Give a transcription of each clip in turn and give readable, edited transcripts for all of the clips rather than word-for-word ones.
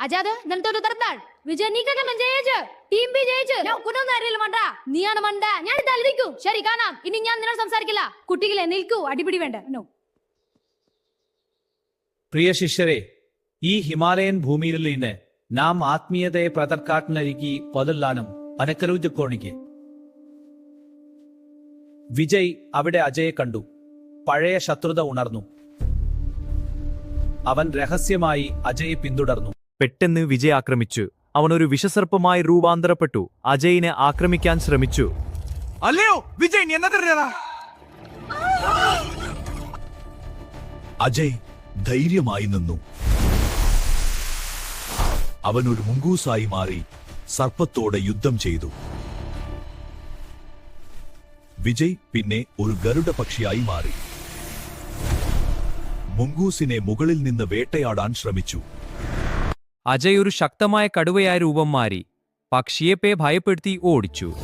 അജാത് നിലത്തോട്ട് തറത്താൾ വിജയ് നീ കണ്ടം ജയിച്ചു ടീം ബി ജയിച്ചു ഞാൻ കുട്ടൊന്നും അറിയില്ല മണ്ട നീയാണ് മണ്ട ഞാൻ തല്ലിക്കൂ ശരി കാണാം ഇനി ഞാൻ നിന്നോട് സംസാരിക്കില്ല കുട്ടികളെ നിൽക്കൂ അടിപിടി വേണ്ട നോ പ്രിയ ശിഷ്യരെ ഈ ഹിമാലയൻ ഭൂമിയിൽ നിന്ന് നാം ആത്മീയതയെ പ്രതർക്കാട്ടിനരികി പൊതല്ലാനും പനക്കരൂജക്കോണിക്ക് വിജയ് അവിടെ അജയെ കണ്ടു. പഴയ ശത്രുത ഉണർന്നു. അവൻ രഹസ്യമായി അജയെ പിന്തുടർന്നു. പെട്ടെന്ന് വിജയ് ആക്രമിച്ചു. അവനൊരു വിഷസർപ്പമായി രൂപാന്തരപ്പെട്ടു. അജയിനെ ആക്രമിക്കാൻ ശ്രമിച്ചു. അല്ലയോ വിജയ് നീ എന്നതറിയാ? അജയ് ധൈര്യമായി നിന്നു. അവനൊരു മുങ്കൂസായി മാറി സർപ്പത്തോടെ യുദ്ധം ചെയ്തു. വിജയ് പിന്നെ ഒരു ഗരുഡ പക്ഷിയായി മാറി മുങ്കൂസിനെ മുകളിൽ നിന്ന് വേട്ടയാടാൻ ശ്രമിച്ചു. അജയ് ഒരു ശക്തമായ കടുവയായ രൂപം മാറി പക്ഷിയെ ഭയപ്പെടുത്തി ഓടിച്ചു.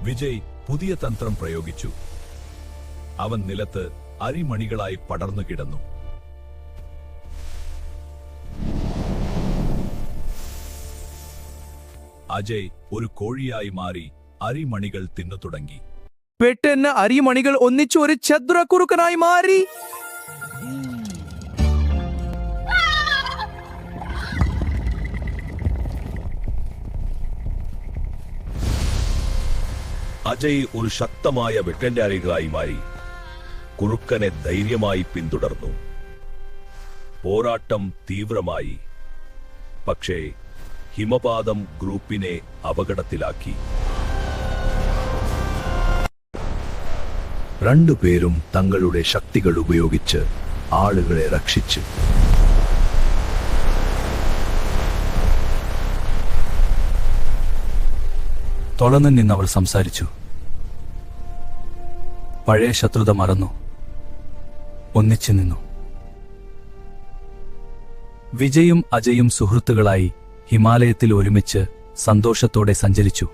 വിജയ് പുതിയ തന്ത്രം പ്രയോഗിച്ചു. അവൻ നിലത്ത് അരിമണികളായി പടർന്നു കിടന്നു. അജയ് ഒരു കോഴിയായി മാറി അരിമണികൾ തിന്നു തുടങ്ങി. പെട്ടെന്ന് അരിമണികൾ ഒന്നിച്ചു ഒരു ചതുരക്കുറുക്കനായി മാറി. അജയ് ഒരു ശക്തമായ വെട്ടന്റാരികളായി മാറി കുറുക്കനെ ധൈര്യമായി പിന്തുടർന്നു. പോരാട്ടം തീവ്രമായി. പക്ഷേ ഹിമപാതം ഗ്രൂപ്പിനെ അപകടത്തിലാക്കി. രണ്ടുപേരും തങ്ങളുടെ ശക്തികൾ ഉപയോഗിച്ച് ആളുകളെ രക്ഷിച്ചു. തുടർന്ന് നിന്നവൾ സംസാരിച്ചു. പഴയ ശത്രുത മറന്നു. ഒന്നിച്ചു നിന്നു. വിജയും അജയും സുഹൃത്തുക്കളായി ഹിമാലയത്തിൽ ഒരുമിച്ച് സന്തോഷത്തോടെ സഞ്ചരിച്ചു.